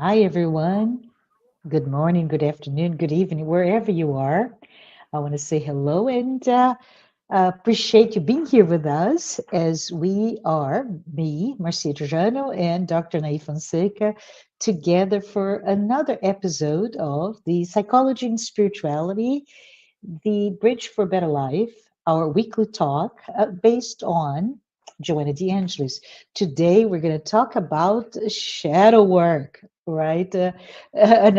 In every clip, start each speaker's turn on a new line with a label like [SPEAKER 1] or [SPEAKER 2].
[SPEAKER 1] Hi, everyone. Good morning, good afternoon, good evening, wherever you are. I want to say hello and appreciate you being here with us as we are, me, Marcia Trajano, and Dr. Anahy Fonseca, together for another episode of the Psychology and Spirituality, the Bridge for Better Life, our weekly talk based on Joanna de Angelis. Today, we're going to talk about shadow work, right? And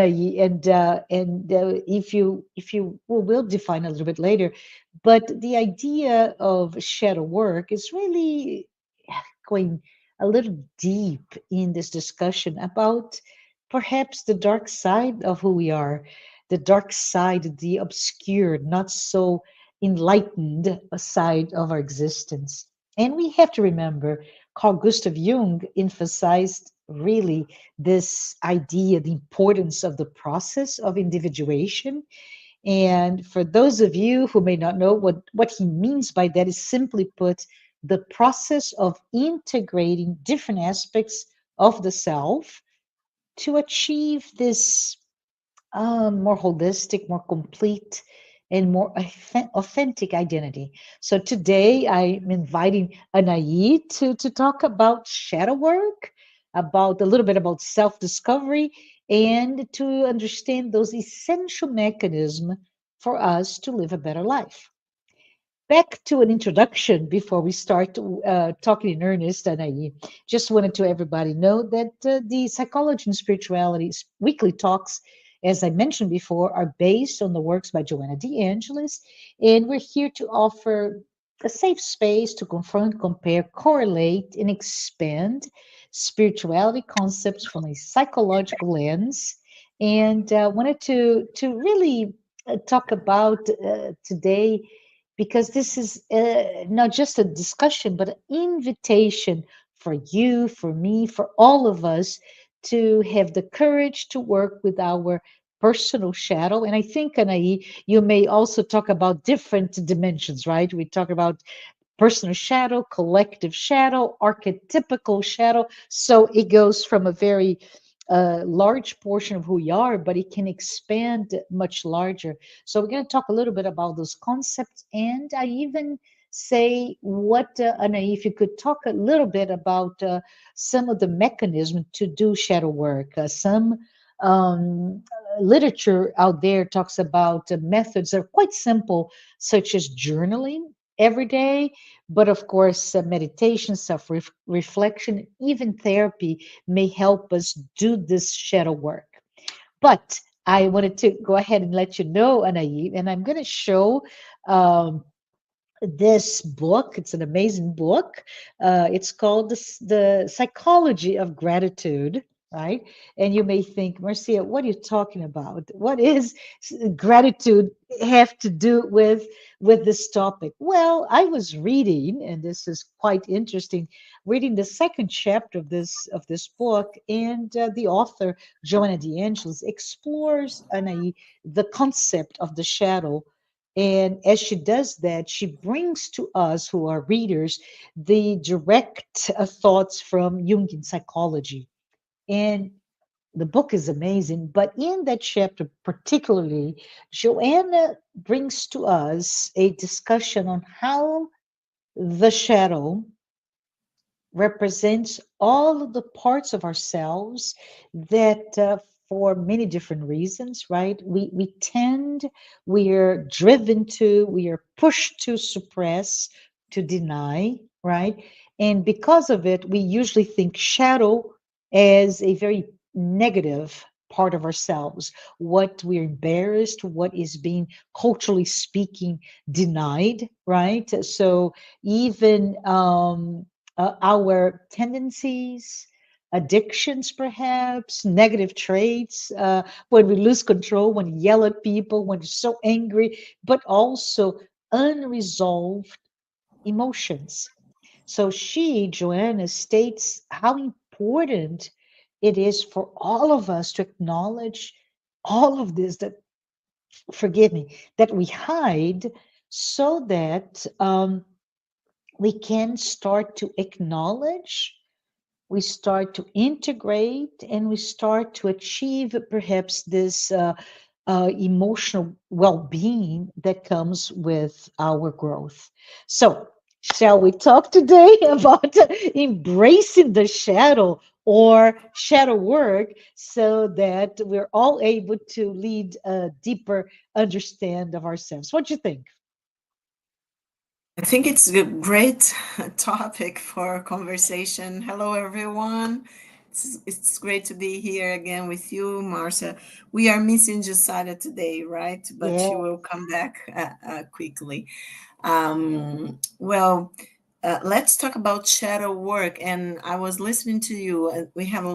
[SPEAKER 1] if you we'll define a little bit later, but the idea of shadow work is really going a little deep in this discussion about perhaps the dark side of who we are, the dark side, the obscured, not so enlightened side of our existence. And we have to remember, Carl Gustav Jung emphasized really this idea, the importance of the process of individuation. And for those of you who may not know what he means by that, is simply put, the process of integrating different aspects of the self to achieve this more holistic, more complete, and more authentic identity. So today I'm inviting Anahy to talk about shadow work, about a little bit about self-discovery, and to understand those essential mechanisms for us to live a better life. Back to an introduction before we start talking in earnest, Anahy. Just wanted to everybody know that the Psychology and Spirituality weekly talks, as I mentioned before, are based on the works by Joanna de Angelis, and we're here to offer a safe space to confront, compare, correlate, and expand spirituality concepts from a psychological lens. And wanted to really talk about today because this is not just a discussion, but an invitation for you, for me, for all of us to have the courage to work with our personal shadow. And I think, Anahy, you may also talk about different dimensions, right? We talk about personal shadow, collective shadow, archetypical shadow. So it goes from a very large portion of who we are, but it can expand much larger. So we're going to talk a little bit about those concepts. And I even say what, Anna, if you could talk a little bit about some of the mechanism to do shadow work. Some um, literature out there talks about methods that are quite simple, such as journaling every day, but of course, meditation, self reflection, even therapy may help us do this shadow work. But I wanted to go ahead and let you know, Anahy, and I'm going to show um, this book. It's an amazing book. It's called the Psychology of Gratitude. Right. And you may think, Marcia, what are you talking about? What is gratitude have to do with this topic? Well, I was reading, and this is quite interesting, reading the second chapter of this book, and the author, Joanna de Angelis, explores the concept of the shadow, and as she does that, she brings to us who are readers the direct thoughts from Jungian psychology. And the book is amazing, but in that chapter particularly, Joanna brings to us a discussion on how the shadow represents all of the parts of ourselves that for many different reasons, right, we tend, we are driven to, we are pushed to suppress, to deny, right? And because of it, we usually think shadow as a very negative part of ourselves, what we're embarrassed, what is being culturally speaking denied, right? So even our tendencies, addictions, perhaps, negative traits, when we lose control, when we yell at people, when we're so angry, but also unresolved emotions. So she, Joanna, states how important it is for all of us to acknowledge all of this that, forgive me, that we hide so that we can start to acknowledge we start to integrate and we start to achieve perhaps this emotional well-being that comes with our growth. So shall we talk today about embracing the shadow or shadow work so that we're all able to lead a deeper understand of ourselves? What do you think?
[SPEAKER 2] I think it's a great topic for conversation. Hello, everyone. It's great to be here again with you, Marcia. We are missing Josiah today, right? But
[SPEAKER 1] Yeah.
[SPEAKER 2] she will come back quickly. Well, let's talk about shadow work. And I was listening to you, and we have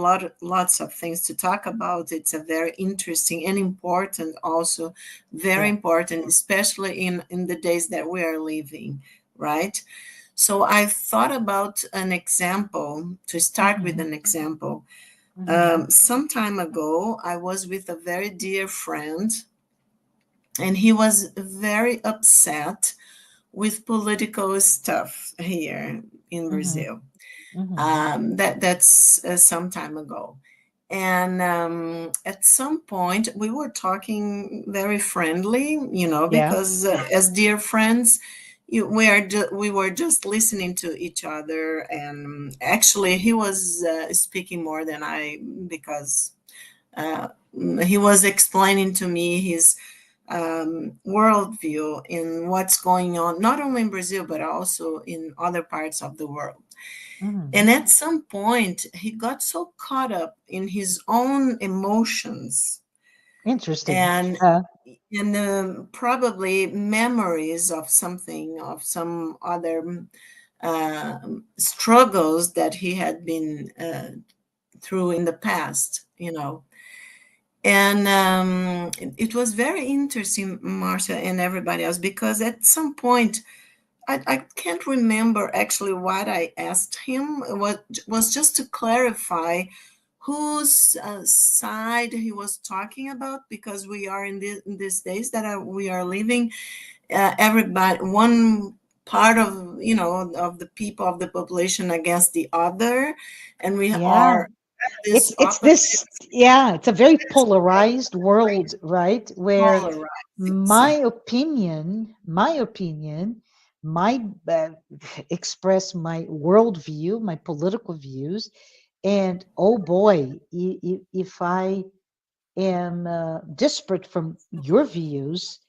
[SPEAKER 2] lots of things to talk about. It's a very interesting and important, also very
[SPEAKER 1] Yeah.
[SPEAKER 2] important, especially in the days that we are living, right? So I thought about an example to start with
[SPEAKER 1] Hmm.
[SPEAKER 2] an example.
[SPEAKER 1] Hmm.
[SPEAKER 2] Some time ago, I was with a very dear friend, and he was very upset with political stuff here in
[SPEAKER 1] Hmm.
[SPEAKER 2] Brazil.
[SPEAKER 1] Hmm.
[SPEAKER 2] That's some time ago. And at some point, we were talking very friendly,
[SPEAKER 1] Yeah.
[SPEAKER 2] because as dear friends, we were just listening to each other. And actually, he was speaking more than I, because uh, he was explaining to me his worldview in what's going on, not only in Brazil, but also in other parts of the world.
[SPEAKER 1] Hmm.
[SPEAKER 2] And at some point, he got so caught up in his own emotions
[SPEAKER 1] Interesting.
[SPEAKER 2] and probably memories of something, of some other struggles that he had been through in the past, And it was very interesting, Marcia and everybody else, because at some point, I can't remember actually what I asked him. It was just to clarify whose side he was talking about, because we are in these days that we are living. Everybody, one part of of the people of the population against the other, and we
[SPEAKER 1] Yeah.
[SPEAKER 2] are this
[SPEAKER 1] It's
[SPEAKER 2] opposite
[SPEAKER 1] this, yeah, it's a very polarized world, right? Where
[SPEAKER 2] polarized. Exactly.
[SPEAKER 1] my opinion might express my worldview, my political views, and oh boy, if I am disparate from your views,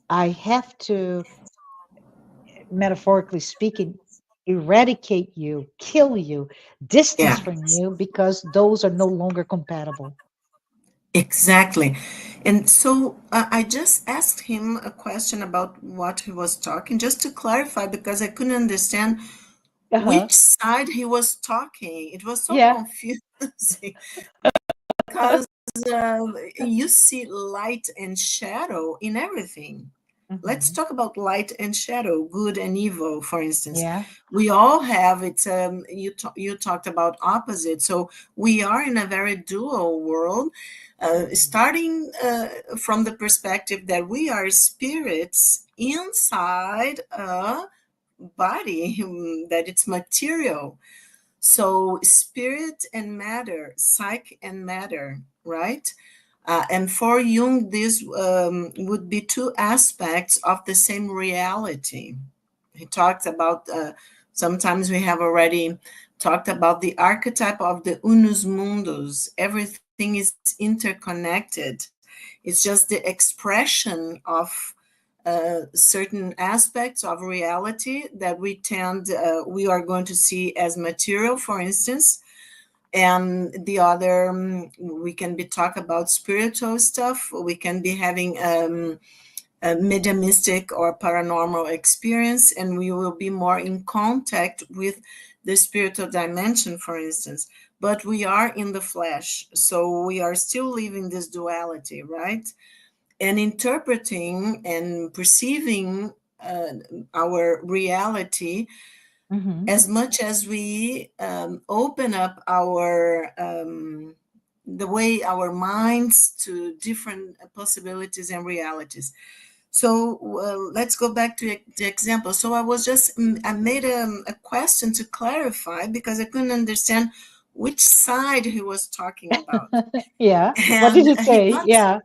[SPEAKER 1] I have to, metaphorically speaking, eradicate you, kill you, distance
[SPEAKER 2] Yeah.
[SPEAKER 1] from you, because those are no longer compatible.
[SPEAKER 2] Exactly. And so I just asked him a question about what he was talking, just to clarify, because I couldn't understand
[SPEAKER 1] Uh-huh.
[SPEAKER 2] which side he was talking. It was so
[SPEAKER 1] Yeah.
[SPEAKER 2] confusing because you see light and shadow in everything. Let's
[SPEAKER 1] Hmm.
[SPEAKER 2] talk about light and shadow, good and evil, for instance.
[SPEAKER 1] Yeah.
[SPEAKER 2] We all have it's you talked about opposite, so we are in a very dual world,
[SPEAKER 1] Hmm.
[SPEAKER 2] starting from the perspective that we are spirits inside a body that it's material. So spirit and matter, psyche and matter, right? And for Jung, this would be two aspects of the same reality. He talks about, sometimes we have already talked about the archetype of the unus mundus. Everything is interconnected. It's just the expression of certain aspects of reality that we are going to see as material, for instance, and the other we can be talk about spiritual stuff. We can be having a mediumistic or paranormal experience, and we will be more in contact with the spiritual dimension, for instance. But we are in the flesh, so we are still living this duality, right? And interpreting and perceiving uh, our reality
[SPEAKER 1] Hmm.
[SPEAKER 2] as much as we open up our the way our minds to different possibilities and realities. So let's go back to the example. So I was just I made a question to clarify, because I couldn't understand which side he was talking about.
[SPEAKER 1] Yeah. What did
[SPEAKER 2] And
[SPEAKER 1] he say? Yeah.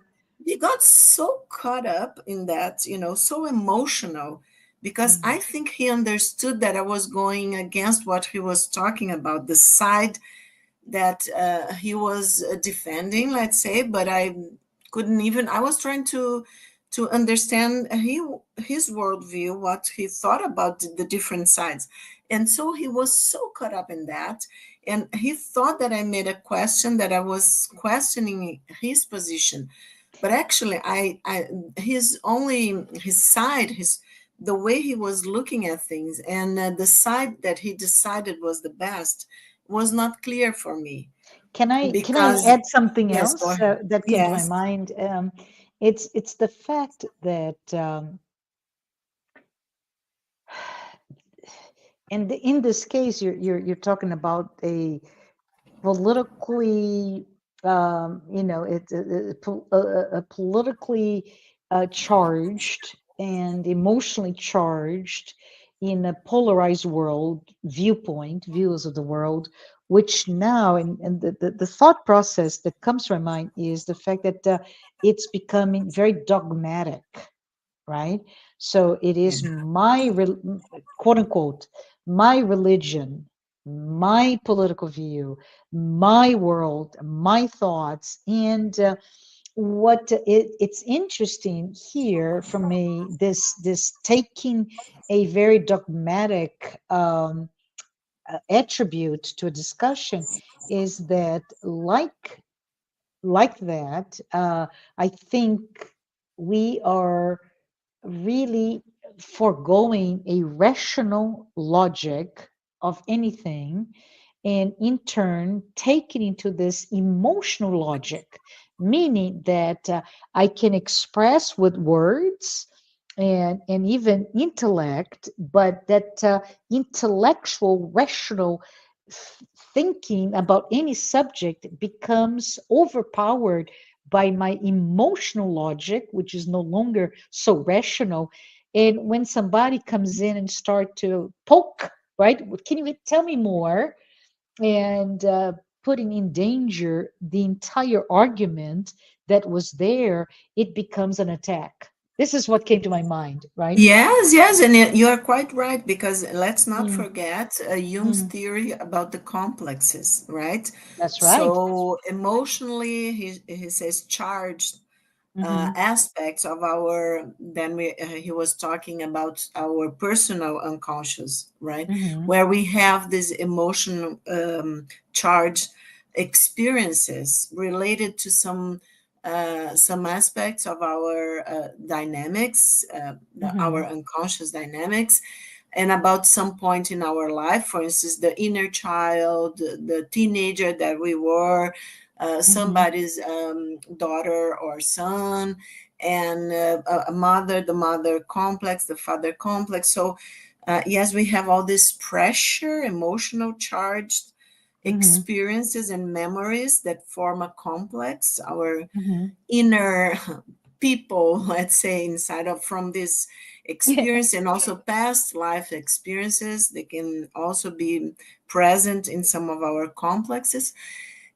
[SPEAKER 2] he got so caught up in that, so emotional, because
[SPEAKER 1] Mm.
[SPEAKER 2] I think he understood that I was going against what he was talking about, the side that he was defending, let's say, but I couldn't even. I was trying to understand his worldview, what he thought about the different sides, and so he was so caught up in that, and he thought that I made a question, that I was questioning his position, but actually, his only his side, the way he was looking at things, and the side that he decided was the best was not clear for me,
[SPEAKER 1] Can I
[SPEAKER 2] because
[SPEAKER 1] add something
[SPEAKER 2] yes, go
[SPEAKER 1] else
[SPEAKER 2] ahead.
[SPEAKER 1] that came to my
[SPEAKER 2] Yes.
[SPEAKER 1] mind? It's the fact that in this case you're talking about a politically, it's a politically charged and emotionally charged in a polarized world viewpoint, views of the world, which now, and the thought process that comes to my mind is the fact that it's becoming very dogmatic, right? So it
[SPEAKER 2] Yeah.
[SPEAKER 1] is quote unquote, my religion, my political view, my world, my thoughts. And it's interesting here for me, this taking a very dogmatic attribute to a discussion is that like that, I think we are really foregoing a rational logic of anything, and in turn taking into this emotional logic, meaning that I can express with words and even intellect, but that intellectual rational thinking about any subject becomes overpowered by my emotional logic, which is no longer so rational. And when somebody comes in and start to poke, right? Can you tell me more? And putting in danger the entire argument that was there, it becomes an attack. This is what came to my mind, right?
[SPEAKER 2] Yes, yes, and you are quite right, because let's not
[SPEAKER 1] Mm,
[SPEAKER 2] forget Jung's
[SPEAKER 1] mm,
[SPEAKER 2] theory about the complexes, right?
[SPEAKER 1] that's right.
[SPEAKER 2] So emotionally, he says charged
[SPEAKER 1] Mm-hmm,
[SPEAKER 2] aspects of our, then he was talking about our personal unconscious, right,
[SPEAKER 1] mm-hmm,
[SPEAKER 2] where we have these emotional charged experiences related to some aspects of our dynamics,
[SPEAKER 1] mm-hmm,
[SPEAKER 2] our unconscious dynamics, and about some point in our life, for instance, the inner child, the teenager that we were,
[SPEAKER 1] mm-hmm,
[SPEAKER 2] somebody's daughter or son, and a mother, the mother complex, the father complex. So, yes, we have all this pressure, emotional charged
[SPEAKER 1] mm-hmm,
[SPEAKER 2] experiences and memories that form a complex, our
[SPEAKER 1] mm-hmm.
[SPEAKER 2] inner people, let's say, inside of from this
[SPEAKER 1] Yeah.
[SPEAKER 2] experience, and also past life experiences. They can also be present in some of our complexes.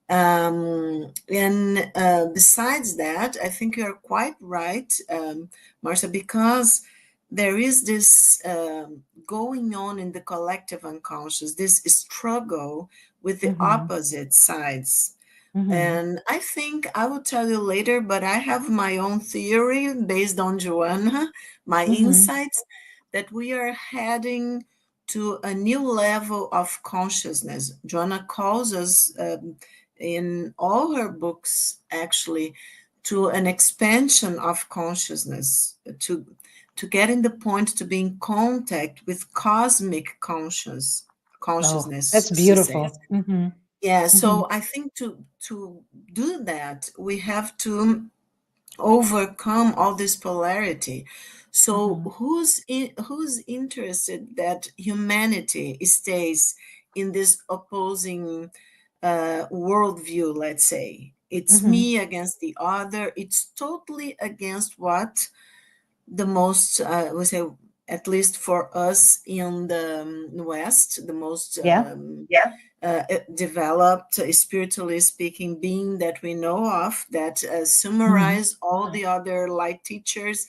[SPEAKER 2] And besides that, I think you're quite right, Marcia, because there is this going on in the collective unconscious, this struggle with the
[SPEAKER 1] Mm-hmm,
[SPEAKER 2] opposite sides.
[SPEAKER 1] mm-hmm,
[SPEAKER 2] And I think I will tell you later, but I have my own theory based on Joanna, my
[SPEAKER 1] mm-hmm,
[SPEAKER 2] insights, that we are heading to a new level of consciousness. Joanna calls us, in all her books, actually, to an expansion of consciousness, to get in the point to be in contact with cosmic
[SPEAKER 1] oh,
[SPEAKER 2] consciousness,
[SPEAKER 1] that's
[SPEAKER 2] she says.
[SPEAKER 1] beautiful. Mm-hmm,
[SPEAKER 2] Yeah,
[SPEAKER 1] mm-hmm,
[SPEAKER 2] so I think to do that, we have to overcome all this polarity. So
[SPEAKER 1] mm-hmm,
[SPEAKER 2] who's interested that humanity stays in this opposing worldview? Let's say it's
[SPEAKER 1] mm-hmm,
[SPEAKER 2] me against the other. It's totally against what the most we say. at least for us in the West, the most
[SPEAKER 1] Yeah.
[SPEAKER 2] developed, spiritually speaking, being that we know of, that
[SPEAKER 1] Mhm.
[SPEAKER 2] summarize all the other light teachers,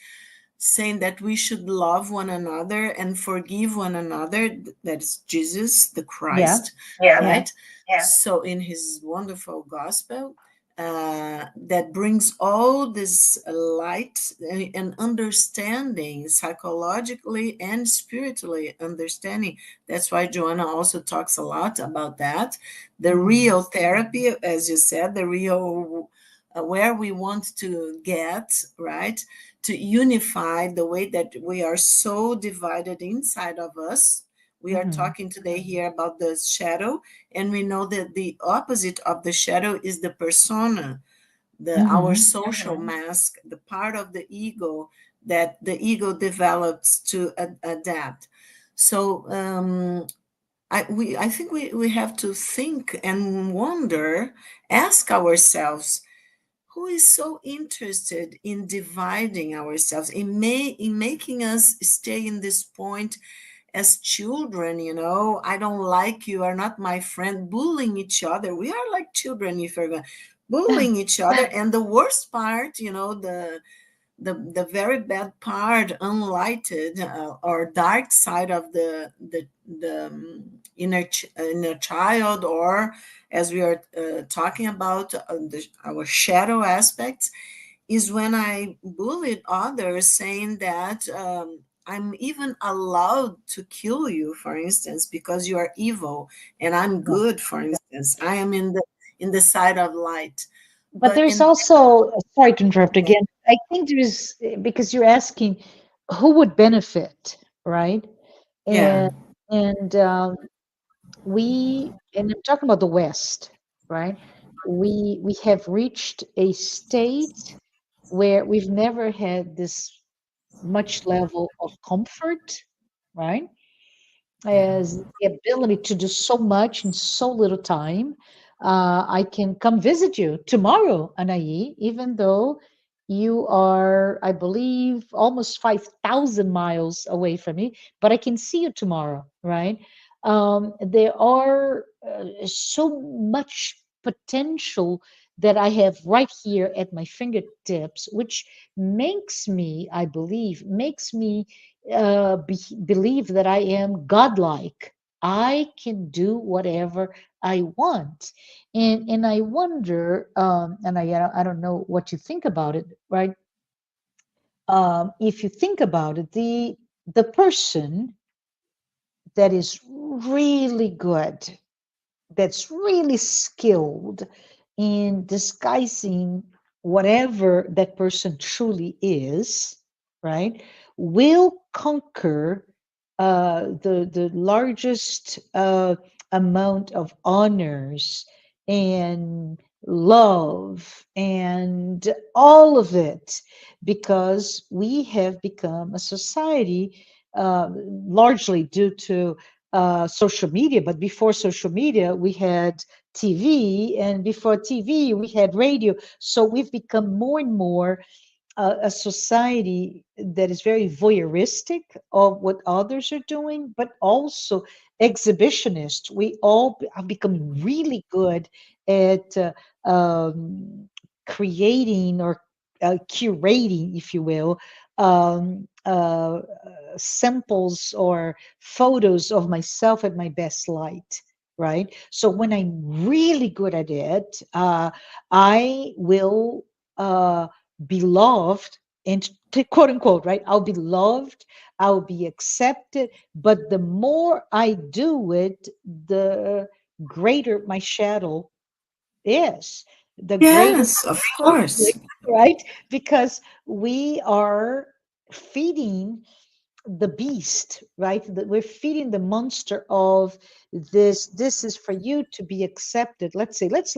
[SPEAKER 2] saying that we should love one another and forgive one another. That is Jesus, the
[SPEAKER 1] Yeah.
[SPEAKER 2] Christ,
[SPEAKER 1] Yeah.
[SPEAKER 2] right? So, in his wonderful gospel, that brings all this light and understanding, psychologically and spiritually understanding. That's why Joanna also talks a lot about that. The
[SPEAKER 1] Mhm.
[SPEAKER 2] real therapy, as you said, the real where we want to get, right? To unify the way that we are so divided inside of us. We are
[SPEAKER 1] Mhm.
[SPEAKER 2] talking today here about the shadow, and we know that the opposite of the shadow is the persona, the our
[SPEAKER 1] Mhm.
[SPEAKER 2] social mask, the part of the ego that the ego develops to adapt. So I think we have to think and wonder, ask ourselves, who is so interested in dividing ourselves, in making us stay in this point as children, I don't like you, are not my friend, bullying each other. We are like children if you're going bullying each other. And the worst part, the very bad part, unlighted or dark side of the inner child, or as we are talking about our shadow aspects, is when I bullied others, saying that I'm even allowed to kill you, for instance, because you are evil, and I'm
[SPEAKER 1] Yeah.
[SPEAKER 2] good, for instance. I am in the side of light.
[SPEAKER 1] But
[SPEAKER 2] But
[SPEAKER 1] there's
[SPEAKER 2] and
[SPEAKER 1] also, sorry to interrupt
[SPEAKER 2] yeah,
[SPEAKER 1] again. I think there's, because you're asking who would benefit, right?
[SPEAKER 2] yeah,
[SPEAKER 1] And and and I'm talking about the West, right? We have reached a state where we've never had this much level of comfort, right?
[SPEAKER 2] yeah.
[SPEAKER 1] As the ability to do so much in so little time. I can come visit you tomorrow, Anaí, even though you are, I believe, almost 5,000 miles away from me, but I can see you tomorrow, right? There are so much potential that I have right here at my fingertips, which makes me, I believe, makes me believe that I am godlike. I can do whatever I want, and I wonder, and I don't know what you think about it, right? If you think about it, the person that is really good, that's really skilled in disguising whatever that person truly is, right, will conquer the largest amount of honors and love and all of it, because we have become a society, largely due to social media. But before social media, we had TV, and before TV, we had radio. So we've become more and more a society that is very voyeuristic of what others are doing, but also exhibitionist. We all are becoming really good at creating or curating, if you will, samples or photos of myself at my best light. Right. So when I'm really good at it, I will be loved and quote unquote, right? I'll be loved, I'll be accepted. But the more I do it, the greater my shadow is, the greater
[SPEAKER 2] Yes, of course.
[SPEAKER 1] conflict, right? Because we are feeding the beast, right? That we're feeding the monster of this is for you to be accepted. Let's say, let's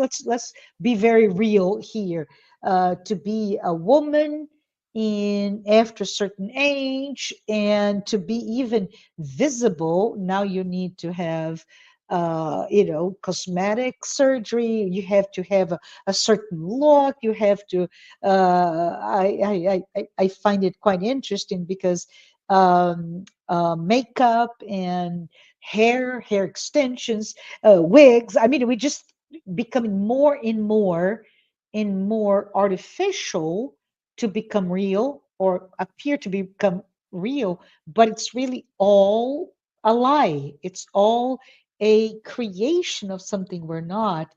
[SPEAKER 1] be very real here. To be a woman in after a certain age and to be even visible, now you need to have cosmetic surgery. You have to have a certain look. You have to I find it quite interesting because makeup and hair extensions, wigs. I mean, we just becoming more and more artificial to become real or appear to become real, but it's really all a lie. It's all a creation of something we're not.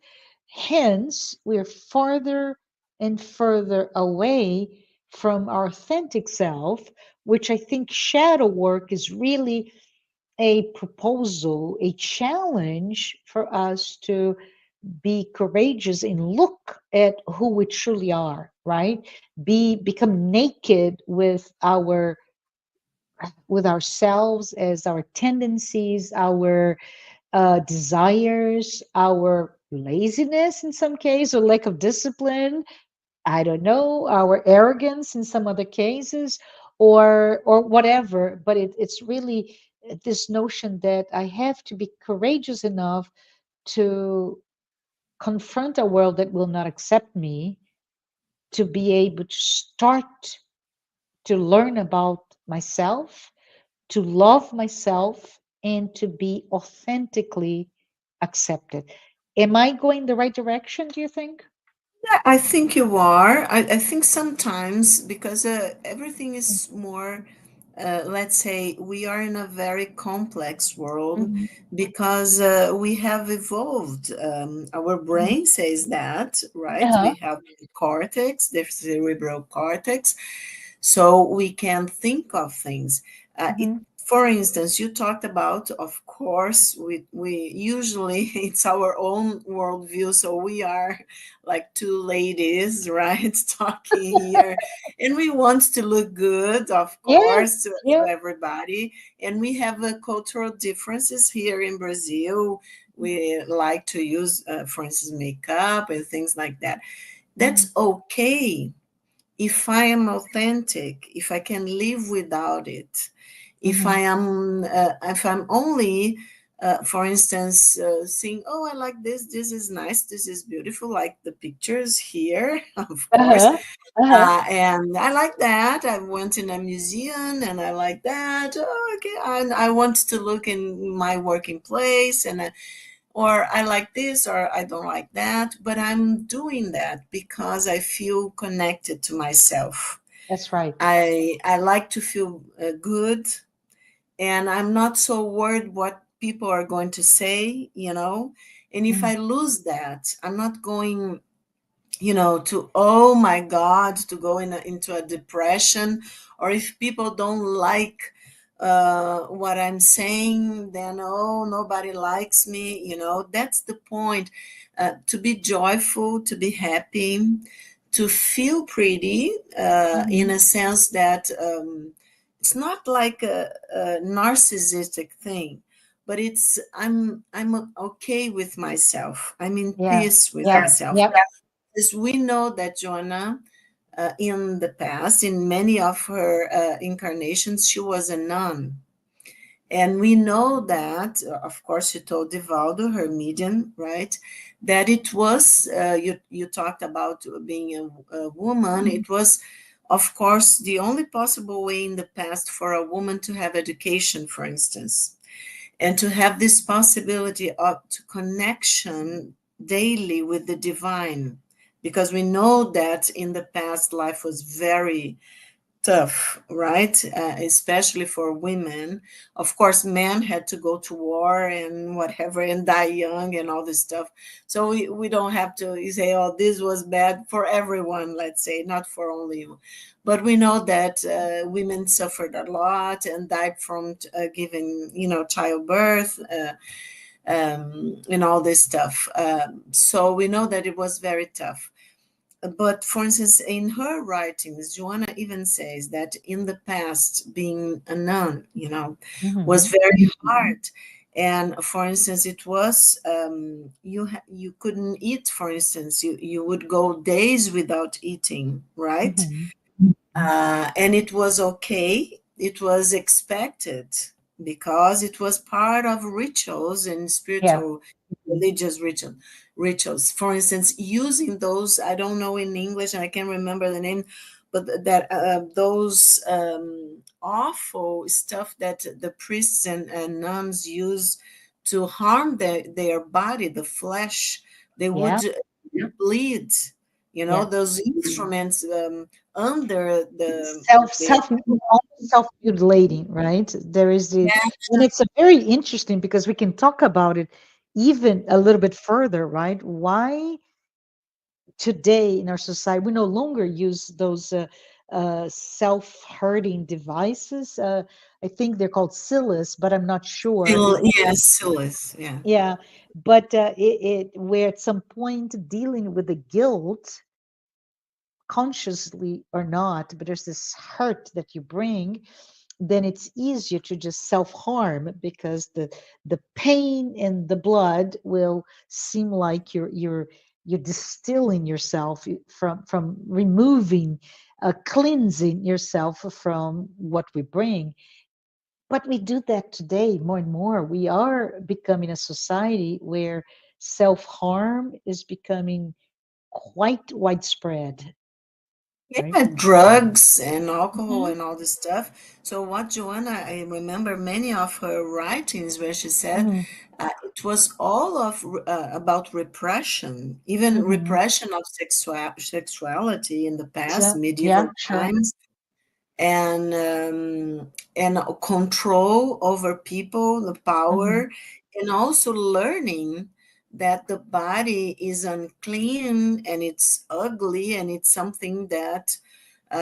[SPEAKER 1] Hence, we're farther and further away from our authentic self, which I think shadow work is really a proposal, a challenge for us to be courageous and look at who we truly are, right? Become naked with ourselves as our tendencies, our desires, our laziness in some case, or lack of discipline. I don't know, our arrogance in some other cases, or whatever. But it's really this notion that I have to be courageous enough to confront a world that will not accept me, to be able to start to learn about myself, to love myself, and to be authentically accepted. Am I going the right direction, do you think?
[SPEAKER 2] Yeah, I think you are. I think sometimes because everything is more, let's say, we are in a very complex world
[SPEAKER 1] Mhm,
[SPEAKER 2] because we have evolved. Our
[SPEAKER 1] mhm.
[SPEAKER 2] brain says that, right?
[SPEAKER 1] Uh-huh.
[SPEAKER 2] We have the cortex, the cerebral cortex, so we can think of things.
[SPEAKER 1] Mhm.
[SPEAKER 2] For instance, you talked about, of course, we usually it's our own worldview, so we are like two ladies, right, talking here, and we want to look good, of
[SPEAKER 1] Yeah,
[SPEAKER 2] course, to
[SPEAKER 1] yeah.
[SPEAKER 2] everybody, and we have cultural differences here in Brazil. We like to use, for instance, makeup and things like that.
[SPEAKER 1] Mhm.
[SPEAKER 2] That's okay if I am authentic, if I can live without it,
[SPEAKER 1] Mhm.
[SPEAKER 2] if I'm only, for instance, saying, "Oh, I like this. This is nice. This is beautiful," like the pictures here, of course,
[SPEAKER 1] Uh-huh. Uh-huh.
[SPEAKER 2] and I like that. I went in a museum, and I like that. Oh, okay, and I want to look in my working place, and or I like this or I don't like that, but I'm doing that because I feel connected to myself.
[SPEAKER 1] That's right.
[SPEAKER 2] I like to feel good, and I'm not so worried what people are going to say, you know. And if
[SPEAKER 1] Mhm.
[SPEAKER 2] I lose that, I'm not going, to, oh my God, to go into a depression, or if people don't like what I'm saying, then, oh, nobody likes me. That's the point. To be joyful, to be happy, to feel pretty, in
[SPEAKER 1] Mhm.
[SPEAKER 2] a sense that it's not like a narcissistic thing, but I'm okay with myself. I'm in
[SPEAKER 1] Yeah.
[SPEAKER 2] peace with
[SPEAKER 1] Yep.
[SPEAKER 2] myself.
[SPEAKER 1] Yep.
[SPEAKER 2] As we know that Joanna, in the past, in many of her incarnations, she was a nun. And we know that, of course, she told Divaldo, her medium, right, that it was, you talked about being a woman. It was, of course, the only possible way in the past for a woman to have education, for instance, and to have this possibility of to connection daily with the divine, because we know that in the past life was very tough, right? Especially for women. Of course, men had to go to war and whatever and die young and all this stuff. So we don't have to say, oh, this was bad for everyone, let's say, not for only you. But we know that women suffered a lot and died from giving, childbirth. And all this stuff. So we know that it was very tough. But for instance, in her writings, Joanna even says that in the past, being a nun, was
[SPEAKER 1] Mhm.
[SPEAKER 2] very hard. And for instance, it was you couldn't eat. For instance, you would go days without eating, right?
[SPEAKER 1] Mhm.
[SPEAKER 2] And it was okay. It was expected because it was part of rituals and
[SPEAKER 1] Yeah.
[SPEAKER 2] spiritual, religious rituals. For instance, using those, I don't know in English, and I can't remember the name, but that those awful stuff that the priests and nuns use to harm their body, the flesh, they would
[SPEAKER 1] Yeah.
[SPEAKER 2] bleed,
[SPEAKER 1] Yeah.
[SPEAKER 2] those instruments under the
[SPEAKER 1] Self mutilating, right? There is the,
[SPEAKER 2] yeah,
[SPEAKER 1] and it's a very interesting because we can talk about it even a little bit further, right? Why today in our society we no longer use those self-hurting devices. I think they're called sillas, but I'm not sure.
[SPEAKER 2] still, yes, Silas, yeah.
[SPEAKER 1] Yeah, but it where at some point dealing with the guilt, consciously or not, but there's this hurt that you bring, then it's easier to just self-harm because the pain and the blood will seem like you're distilling yourself from removing, cleansing yourself from what we bring. But we do that today more and more. We are becoming a society where self-harm is becoming quite widespread, right?
[SPEAKER 2] Yeah, drugs and alcohol
[SPEAKER 1] Hmm.
[SPEAKER 2] and all this stuff. So what Joanna, I remember many of her writings where she said
[SPEAKER 1] Hmm.
[SPEAKER 2] it was all of about repression, even
[SPEAKER 1] Hmm.
[SPEAKER 2] repression of sexuality in the past,
[SPEAKER 1] So yeah,
[SPEAKER 2] medieval
[SPEAKER 1] sure.
[SPEAKER 2] times, and control over people, the
[SPEAKER 1] Hmm.
[SPEAKER 2] power, and also learning that the body is unclean and it's ugly and it's something that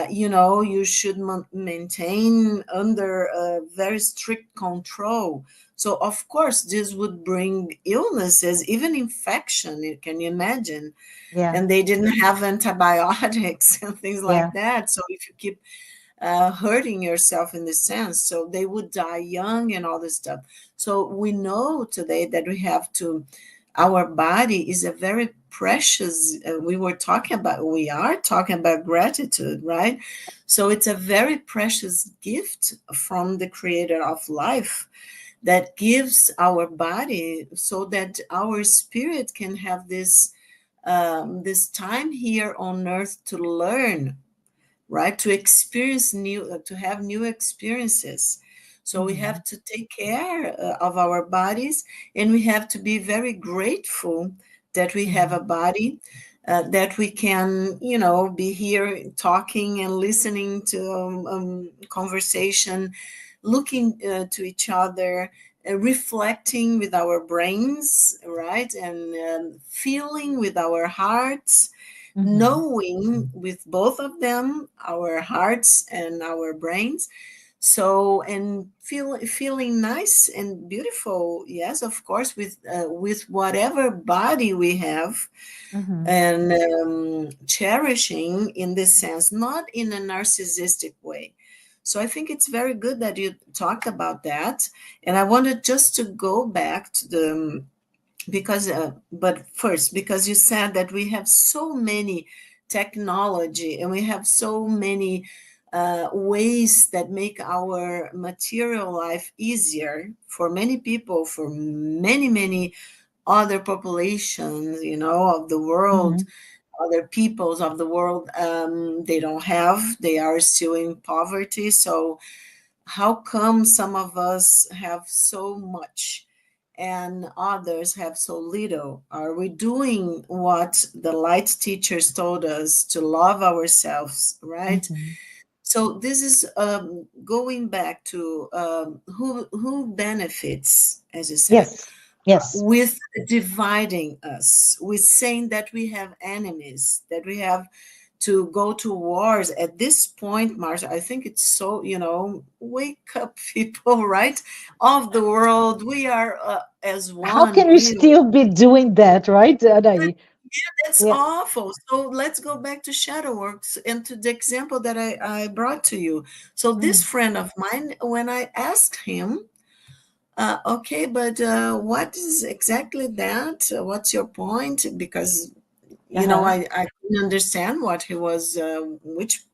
[SPEAKER 2] you should maintain under a very strict control. So of course this would bring illnesses, even infection, can you imagine?
[SPEAKER 1] Yeah,
[SPEAKER 2] And they didn't have antibiotics and things
[SPEAKER 1] yeah.
[SPEAKER 2] like that, so if you keep hurting yourself in this sense. So they would die young and all this stuff. So we know today that our body is a very precious, we are talking about gratitude, right? So it's a very precious gift from the creator of life that gives our body so that our spirit can have this time here on earth to learn, right? To experience to have new experiences. So we
[SPEAKER 1] Hmm.
[SPEAKER 2] have to take care of our bodies, and we have to be very grateful that we have a
[SPEAKER 1] Hmm.
[SPEAKER 2] body, that we can, be here talking and listening to conversation, looking to each other, reflecting with our brains, right? And feeling with our hearts,
[SPEAKER 1] Hmm.
[SPEAKER 2] knowing with both of them, our hearts and our brains. So, and feeling nice and beautiful, yes, of course, with whatever body we have,
[SPEAKER 1] Hmm.
[SPEAKER 2] and cherishing in this sense, not in a narcissistic way. So I think it's very good that you talked about that. And I wanted just to go back to the because but first, because you said that we have so many technology and we have so many ways that make our material life easier for many people, for many other populations, of the world,
[SPEAKER 1] Hmm.
[SPEAKER 2] other peoples of the world. They don't have, they are still in poverty. So how come some of us have so much and others have so little? Are we doing what the light teachers told us, to love ourselves, right?
[SPEAKER 1] Hmm.
[SPEAKER 2] So this is going back to who benefits, as you said,
[SPEAKER 1] Yes, yes.
[SPEAKER 2] with dividing us, with saying that we have enemies, that we have to go to wars at this point, Marcia. I think it's so, wake up, people, right? Of the world, we are as
[SPEAKER 1] How
[SPEAKER 2] one.
[SPEAKER 1] can we still be doing that, right,
[SPEAKER 2] But
[SPEAKER 1] Anahy?
[SPEAKER 2] that's
[SPEAKER 1] Yeah.
[SPEAKER 2] awful. So let's go back to shadow works and to the example that I brought to you. So this
[SPEAKER 1] Mm.
[SPEAKER 2] friend of mine, when I asked him, okay, but what is exactly that? What's your point? Because
[SPEAKER 1] Uh-huh.
[SPEAKER 2] I couldn't understand what he was, which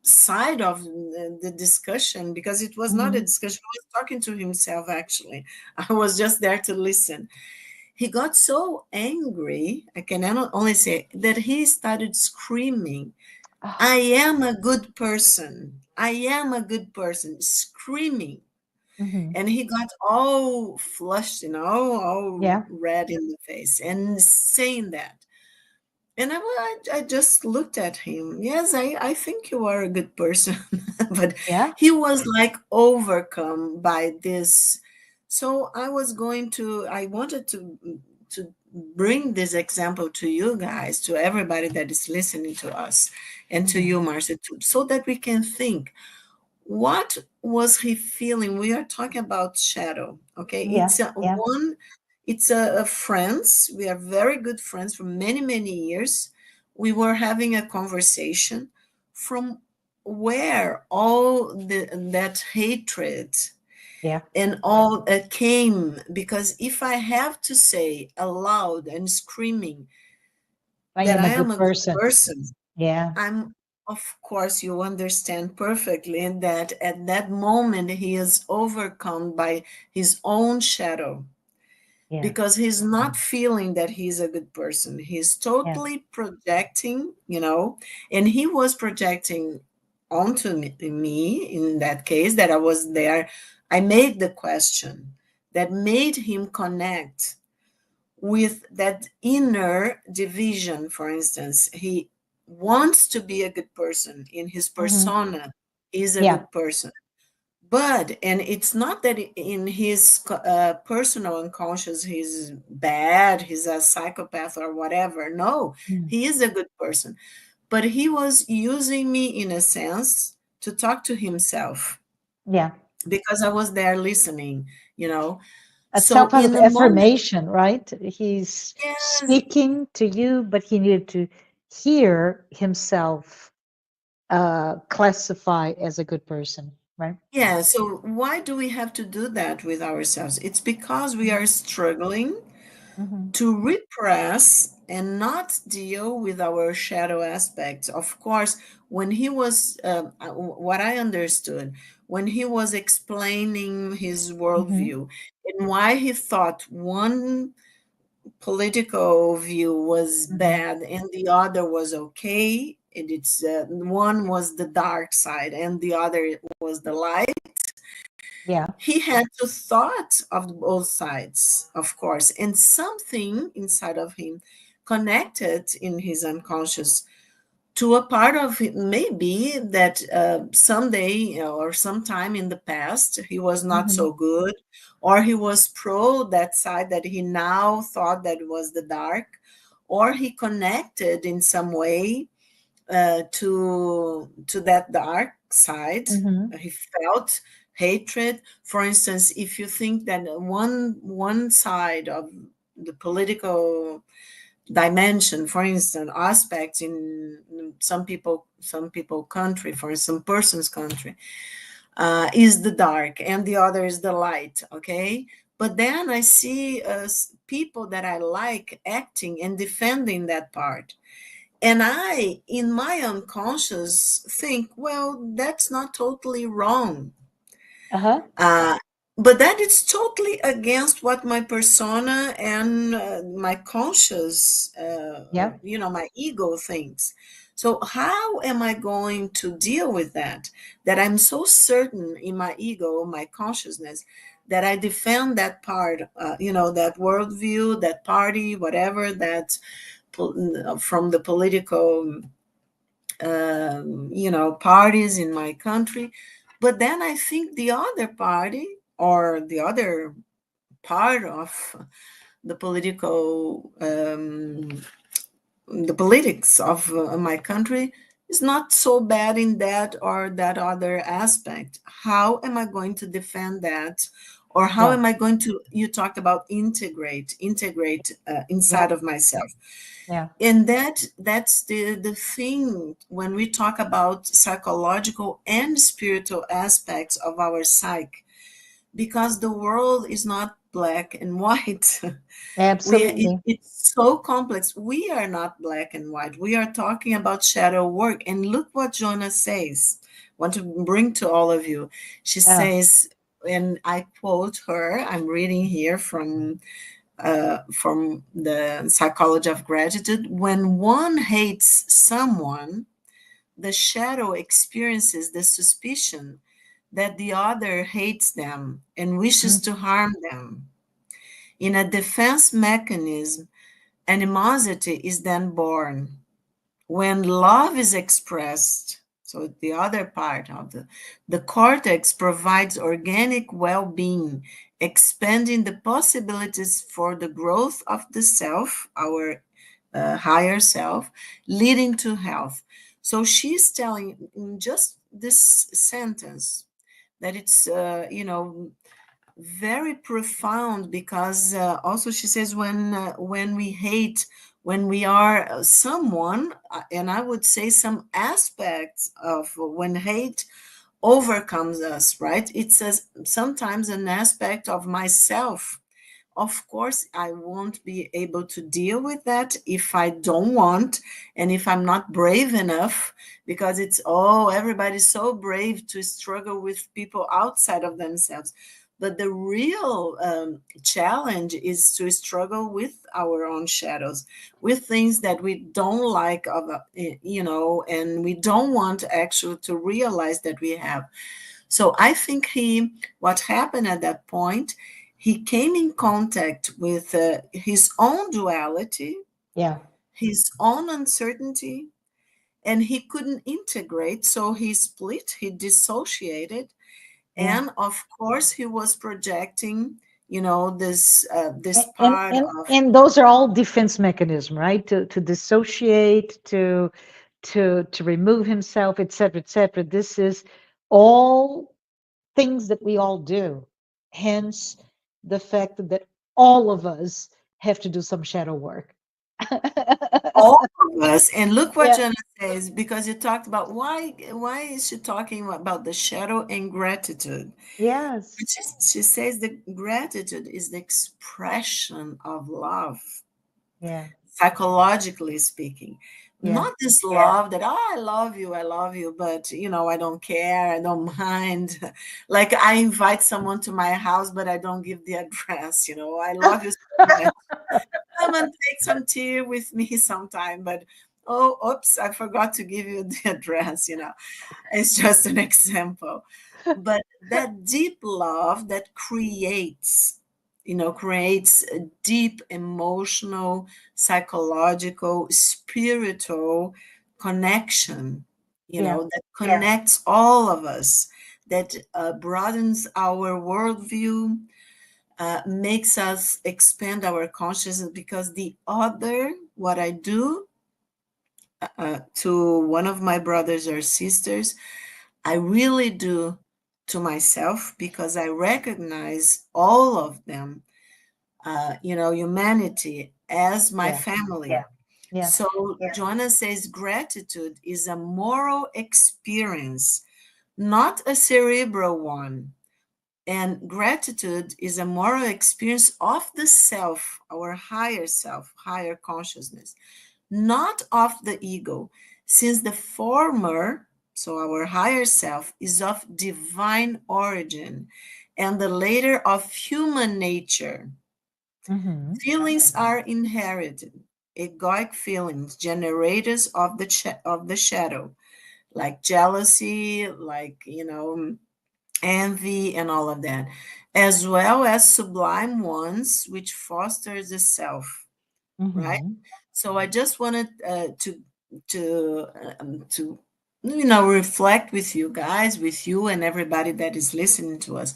[SPEAKER 2] side of the discussion, because it was not a
[SPEAKER 1] Hmm.
[SPEAKER 2] discussion. He was talking to himself, actually. I was just there to listen. He got so angry, I can only say that he started screaming.
[SPEAKER 1] Oh,
[SPEAKER 2] I am a good person. I am a good person, screaming.
[SPEAKER 1] hmm.
[SPEAKER 2] And he got all flushed, all
[SPEAKER 1] Yeah,
[SPEAKER 2] red in the face and saying that. And I just looked at him. Yes, I think you are a good person. But
[SPEAKER 1] yeah,
[SPEAKER 2] he was like overcome by this. So I wanted to bring this example to you guys, to everybody that is listening to us, and to
[SPEAKER 1] hmm,
[SPEAKER 2] you, Marcia, too, so that we can think what was he feeling. We are talking about shadow, okay?
[SPEAKER 1] yeah, yeah,
[SPEAKER 2] It's a friends. We are very good friends for many, many years. We were having a conversation from where all that hatred
[SPEAKER 1] yeah.
[SPEAKER 2] and all came, because if I have to say aloud and screaming
[SPEAKER 1] I
[SPEAKER 2] that
[SPEAKER 1] am a
[SPEAKER 2] I am
[SPEAKER 1] good
[SPEAKER 2] a good
[SPEAKER 1] person.
[SPEAKER 2] person,
[SPEAKER 1] Yeah,
[SPEAKER 2] I'm, of course, you understand perfectly that at that moment he is overcome by his own shadow,
[SPEAKER 1] yeah,
[SPEAKER 2] because he's not feeling that he's a good person. He's
[SPEAKER 1] yeah.
[SPEAKER 2] totally projecting, and he was projecting onto me in that case that I was there. I made the question that made him connect with that inner division. For instance, he wants to be a good person in his
[SPEAKER 1] Hmm.
[SPEAKER 2] persona. He's a
[SPEAKER 1] Yeah.
[SPEAKER 2] good person, but and it's not that in his personal unconscious he's bad, he's a psychopath or whatever. No,
[SPEAKER 1] Mm.
[SPEAKER 2] he is a good person, but he was using me in a sense to talk to himself,
[SPEAKER 1] Yeah.
[SPEAKER 2] because I was there listening, you know
[SPEAKER 1] A
[SPEAKER 2] so
[SPEAKER 1] self
[SPEAKER 2] in the moment.
[SPEAKER 1] affirmation, right? He's
[SPEAKER 2] Yes.
[SPEAKER 1] speaking to you, but he needed to hear himself classify as a good person, right?
[SPEAKER 2] Yeah, so why do we have to do that with ourselves? It's because we
[SPEAKER 1] Mm-hmm.
[SPEAKER 2] are struggling
[SPEAKER 1] Mm-hmm.
[SPEAKER 2] to repress and not deal with our shadow aspects. Of course, when he was, what I understood, when he was explaining his
[SPEAKER 1] Mm-hmm.
[SPEAKER 2] worldview and why he thought one political view was
[SPEAKER 1] Mm-hmm.
[SPEAKER 2] bad and the other was okay, and it's one was the dark side and the other was the light,
[SPEAKER 1] Yeah.
[SPEAKER 2] he had to thought of both sides, of course, and something inside of him connected in his unconscious to a part of it, maybe that someday or sometime in the past he was not
[SPEAKER 1] Mm-hmm.
[SPEAKER 2] so good, or he was pro that side that he now thought that was the dark, or he connected in some way to that dark side.
[SPEAKER 1] Mm-hmm.
[SPEAKER 2] He felt hatred. For instance, if you think that one side of the political dimension, for instance, aspects in some people country, for some person's country, is the dark and the other is the light. Okay, but then I see people that I like acting and defending that part, and I, in my unconscious, think, well, that's not totally wrong.
[SPEAKER 1] Uh-huh.
[SPEAKER 2] Uh, but that is totally against what my persona and my conscious,
[SPEAKER 1] Yeah.
[SPEAKER 2] my ego thinks. So, how am I going to deal with that? That I'm so certain in my ego, my consciousness, that I defend that part, that worldview, that party, whatever, that from the political parties in my country. But then I think the other party or the other part of the political, the politics of my country is not so bad in that or that other aspect. How am I going to defend that? Or how
[SPEAKER 1] Yeah.
[SPEAKER 2] am I going to, you talked about integrate
[SPEAKER 1] Yeah.
[SPEAKER 2] inside of myself.
[SPEAKER 1] Yeah.
[SPEAKER 2] And that's the thing when we talk about psychological and spiritual aspects of our psyche, because the world is not black and white.
[SPEAKER 1] Absolutely.
[SPEAKER 2] It's so complex. We are not black and white. We are talking about shadow work, and look what Jonah says. Want to bring to all of you. She
[SPEAKER 1] Oh.
[SPEAKER 2] says, and I quote her, I'm reading here from the psychology of gratitude. When one hates someone, the shadow experiences the suspicion that the other hates them and wishes to harm them. In a defense mechanism, animosity is then born. When love is expressed, so the other part of the cortex provides organic well-being, expanding the possibilities for the growth of the self, our higher self, leading to health. So she's telling in just this sentence that it's very profound, because also she says when we hate, when we are someone, and I would say some aspects of when hate overcomes us, right? It's sometimes an aspect of myself. Of course, I won't be able to deal with that if I don't want, and if I'm not brave enough, because it's, oh, everybody's so brave to struggle with people outside of themselves. But the real challenge is to struggle with our own shadows, with things that we don't like, and we don't want actually to realize that we have. So I think what happened at that point, he came in contact with his own duality,
[SPEAKER 1] Yeah.
[SPEAKER 2] his own uncertainty, and he couldn't integrate. So he split, he dissociated,
[SPEAKER 1] Yeah.
[SPEAKER 2] and of course he was projecting, this
[SPEAKER 1] And and
[SPEAKER 2] part
[SPEAKER 1] and,
[SPEAKER 2] of
[SPEAKER 1] and those are all defense mechanism, right? To dissociate, to remove himself, et cetera, et cetera. This is all things that we all do. Hence the fact that all of us have to do some shadow work.
[SPEAKER 2] all of us. And look what
[SPEAKER 1] Yeah.
[SPEAKER 2] Jenna says, because you talked about why is she talking about the shadow and gratitude.
[SPEAKER 1] Yes.
[SPEAKER 2] She says that gratitude is the expression of love,
[SPEAKER 1] Yeah.
[SPEAKER 2] psychologically speaking.
[SPEAKER 1] Yeah.
[SPEAKER 2] Not this love that, oh, I love you, but I don't care, I don't mind. Like I invite someone to my house, but I don't give the address. I love you so much. Come and take some tea with me sometime, but oh, oops, I forgot to give you the address. It's just an example. But that deep love that creates a deep emotional, psychological, spiritual connection,
[SPEAKER 1] Yeah.
[SPEAKER 2] that connects all of us, that broadens our worldview, makes us expand our consciousness, because the other, what I do to one of my brothers or sisters, I really do to myself, because I recognize all of them, humanity as my
[SPEAKER 1] Yeah.
[SPEAKER 2] family.
[SPEAKER 1] Yeah.
[SPEAKER 2] So Joanna says gratitude is a moral experience, not a cerebral one. And gratitude is a moral experience of the self, our higher self, higher consciousness, not of the ego, since the former, so our higher self, is of divine origin, and the later of human nature.
[SPEAKER 1] Mm-hmm.
[SPEAKER 2] Feelings are inherited, egoic feelings, generators of of the shadow, like jealousy, like envy, and all of that, as well as sublime ones, which fosters the self, right?
[SPEAKER 1] Mm-hmm.
[SPEAKER 2] So I just wanted to reflect with you guys, with you and everybody that is listening to us.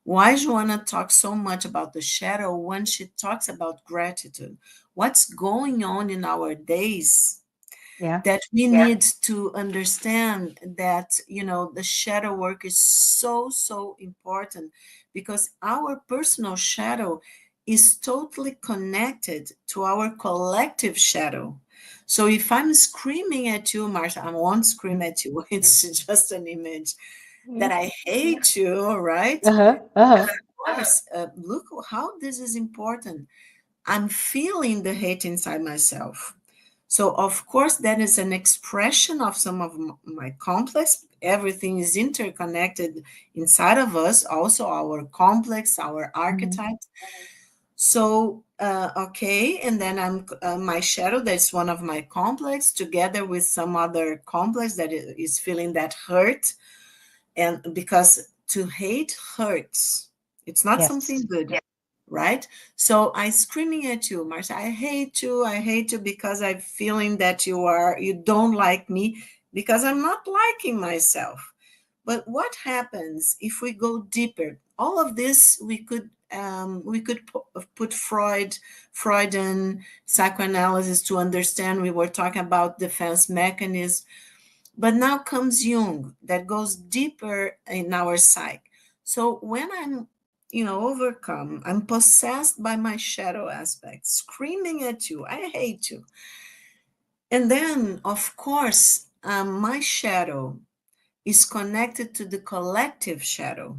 [SPEAKER 2] Why Joanna talks so much about the shadow when she talks about gratitude? What's going on in our days
[SPEAKER 1] Yeah.
[SPEAKER 2] that we need to understand that the shadow work is so so important, because our personal shadow is totally connected to our collective shadow. So if I'm screaming at you, Marcia, I won't scream at you. It's just an image that I hate you, right?
[SPEAKER 1] Uh-huh. Uh-huh.
[SPEAKER 2] Of course, look how this is important. I'm feeling the hate inside myself. So, of course, that is an expression of some of my complex. Everything is interconnected inside of us, also our complex, our
[SPEAKER 1] Mm-hmm.
[SPEAKER 2] archetypes. So, okay, and then I'm my shadow, that's one of my complex, together with some other complex that is feeling that hurt. And because to hate hurts, it's not
[SPEAKER 1] Yes.
[SPEAKER 2] something good, right? So I screaming at you, Marcia, I hate you because I'm feeling that you don't like me because I'm not liking myself. But what happens if we go deeper? All of this we could put Freudian psychoanalysis to understand. We were talking about defense mechanisms, but now comes Jung that goes deeper in our psyche. So when I'm, overcome, I'm possessed by my shadow aspect, screaming at you, I hate you. And then, of course, my shadow is connected to the collective shadow.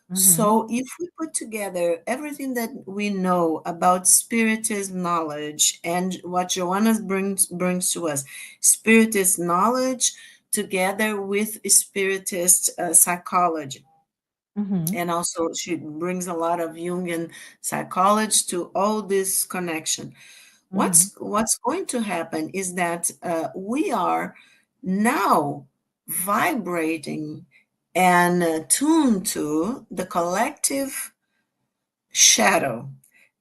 [SPEAKER 1] Mm-hmm.
[SPEAKER 2] So if we put together everything that we know about spiritism knowledge and what Joanna brings to us, spiritist knowledge together with spiritist psychology,
[SPEAKER 1] Mm-hmm.
[SPEAKER 2] and also she brings a lot of Jungian psychology to all this connection.
[SPEAKER 1] Mm-hmm.
[SPEAKER 2] What's going to happen is that we are now vibrating and tuned to the collective shadow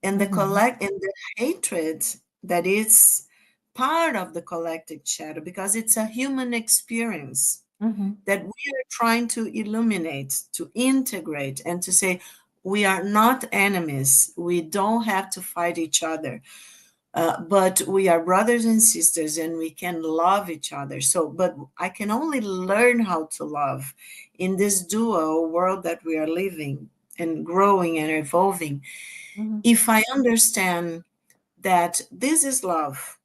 [SPEAKER 2] and the
[SPEAKER 1] Mm-hmm.
[SPEAKER 2] collect and the hatred that is part of the collective shadow, because it's a human experience
[SPEAKER 1] Mm-hmm.
[SPEAKER 2] that we are trying to illuminate, to integrate, and to say we are not enemies, we don't have to fight each other, but we are brothers and sisters and we can love each other. So, but I can only learn how to love in this dual world that we are living and growing and evolving
[SPEAKER 1] Mm-hmm.
[SPEAKER 2] if I understand that this is love.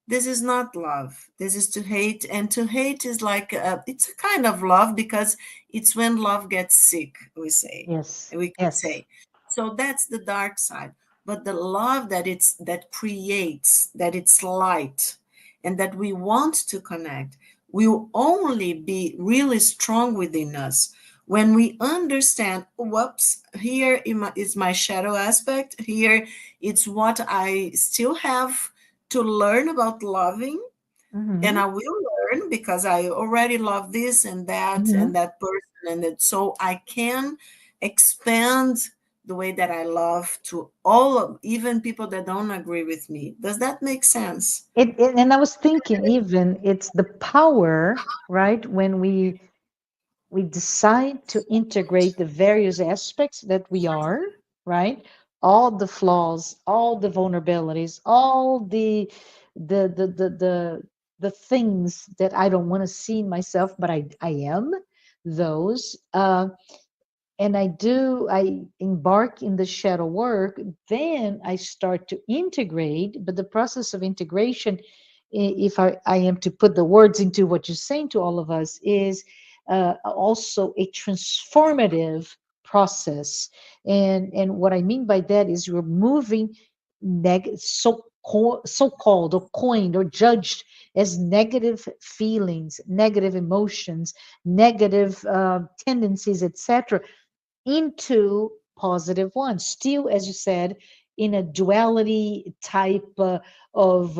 [SPEAKER 2] This is not love. This is to hate, and to hate is like it's a kind of love because it's when love gets sick.
[SPEAKER 1] Yes.
[SPEAKER 2] We could
[SPEAKER 1] Yes.
[SPEAKER 2] say. So that's the dark side. But the love that creates, that it's light, and that we want to connect, will only be really strong within us when we understand. Whoops! Here is my shadow aspect. Here it's what I still have to learn about loving, and
[SPEAKER 1] Mm-hmm.
[SPEAKER 2] I will learn because I already love this
[SPEAKER 1] Mm-hmm.
[SPEAKER 2] and that person, and that, so I can expand the way that I love to all of, even people that don't agree with me. Does that make sense?
[SPEAKER 1] And I was thinking, even it's the power, right? When we decide to integrate the various aspects that we are, right? All the flaws, all the vulnerabilities, all the the things that I don't want to see in myself, but I am those. And I embark in the shadow work, then I start to integrate. But the process of integration, if I am to put the words into what you're saying to all of us, is also a transformative process. And what I mean by that is removing so-called or coined or judged as negative feelings, negative emotions, negative tendencies, etc., into positive ones. Still, as you said, in a duality type of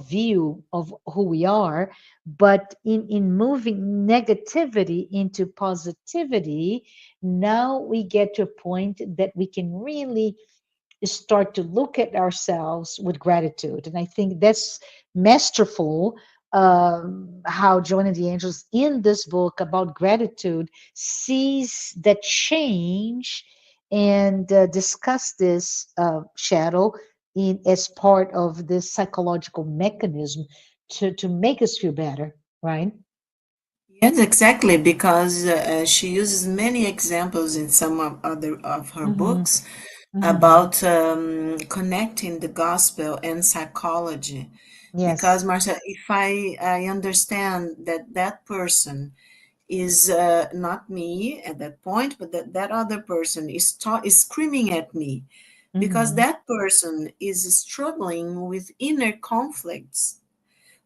[SPEAKER 1] view of who we are, but in moving negativity into positivity, now we get to a point that we can really start to look at ourselves with gratitude. And I think that's masterful. How Joanna de Angelis in this book about gratitude sees that change and discuss this shadow in as part of this psychological mechanism to make us feel better, right?
[SPEAKER 2] Yes, exactly, because she uses many examples in some of other of her
[SPEAKER 1] Mm-hmm,
[SPEAKER 2] books
[SPEAKER 1] mm-hmm.
[SPEAKER 2] about connecting the gospel and psychology. Because
[SPEAKER 1] Yes.
[SPEAKER 2] Marcia, if I understand that that person is not me at that point, but that other person is screaming at me because
[SPEAKER 1] Mm-hmm.
[SPEAKER 2] that person is struggling with inner conflicts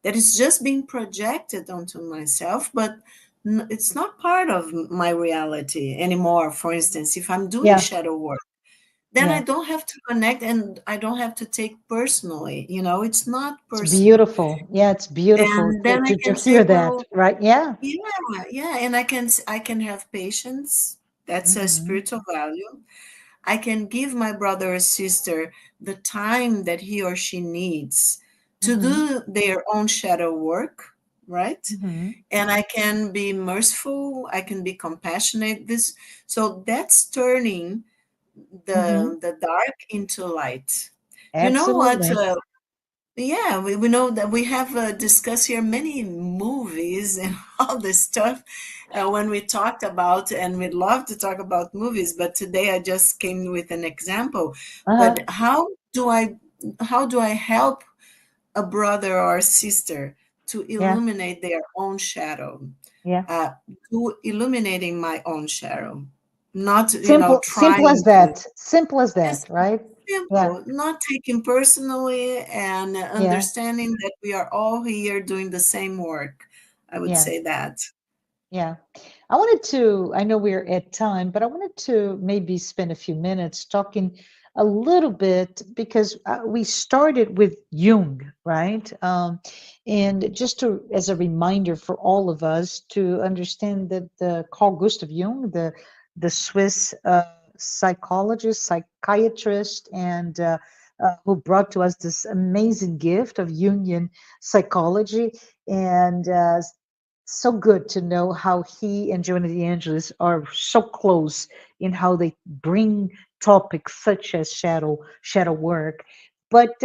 [SPEAKER 2] that is just being projected onto myself, but it's not part of my reality anymore. For instance, if I'm doing
[SPEAKER 1] Yeah.
[SPEAKER 2] shadow work, then I
[SPEAKER 1] Yeah.
[SPEAKER 2] don't have to connect and I don't have to take personally. It's not
[SPEAKER 1] It's
[SPEAKER 2] personal.
[SPEAKER 1] beautiful. Yeah, it's beautiful
[SPEAKER 2] And then I
[SPEAKER 1] to
[SPEAKER 2] can
[SPEAKER 1] hear
[SPEAKER 2] say,
[SPEAKER 1] that,
[SPEAKER 2] well,
[SPEAKER 1] right? Yeah.
[SPEAKER 2] yeah, yeah, and I can have patience. That's a
[SPEAKER 1] Hmm.
[SPEAKER 2] spiritual value. I can give my brother or sister the time that he or she needs to
[SPEAKER 1] Hmm.
[SPEAKER 2] do their own shadow work, right?
[SPEAKER 1] Hmm.
[SPEAKER 2] And I can be merciful, I can be compassionate. So that's turning
[SPEAKER 1] Hmm.
[SPEAKER 2] the dark into light. You know what?
[SPEAKER 1] Absolutely.
[SPEAKER 2] Yeah, we know that we have discussed here many movies and all this stuff when we talked about, and we'd love to talk about movies, but today I just came with an example. But
[SPEAKER 1] Uh-huh.
[SPEAKER 2] how do I help a brother or sister to
[SPEAKER 1] Yeah.
[SPEAKER 2] illuminate their own shadow?
[SPEAKER 1] Yeah.
[SPEAKER 2] Uh, to illuminating my own shadow, not
[SPEAKER 1] Simple as
[SPEAKER 2] trying to.
[SPEAKER 1] that. Simple as
[SPEAKER 2] Yes,
[SPEAKER 1] that, right? Yeah.
[SPEAKER 2] simple, not taking personally, and
[SPEAKER 1] Yeah.
[SPEAKER 2] understanding that we are all here doing the same work. I would
[SPEAKER 1] Yeah.
[SPEAKER 2] say that.
[SPEAKER 1] Yeah. I know we're at time, but I wanted to maybe spend a few minutes talking a little bit because we started with Jung, right? And just as a reminder for all of us to understand that Carl Gustav Jung, the Swiss psychologist, psychiatrist, and who brought to us this amazing gift of Jungian psychology, and so good to know how he and Joanna de Angelis are so close in how they bring topics such as shadow work. But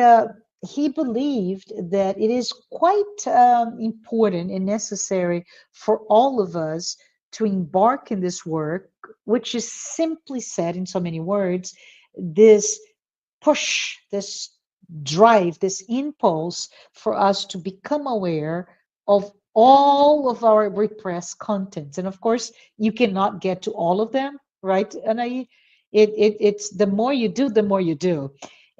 [SPEAKER 1] he believed that it is quite important and necessary for all of us to embark in this work, which is simply said in so many words, this push, this drive, this impulse for us to become aware of all of our repressed contents. And of course, you cannot get to all of them, right? And it's the more you do, the more you do.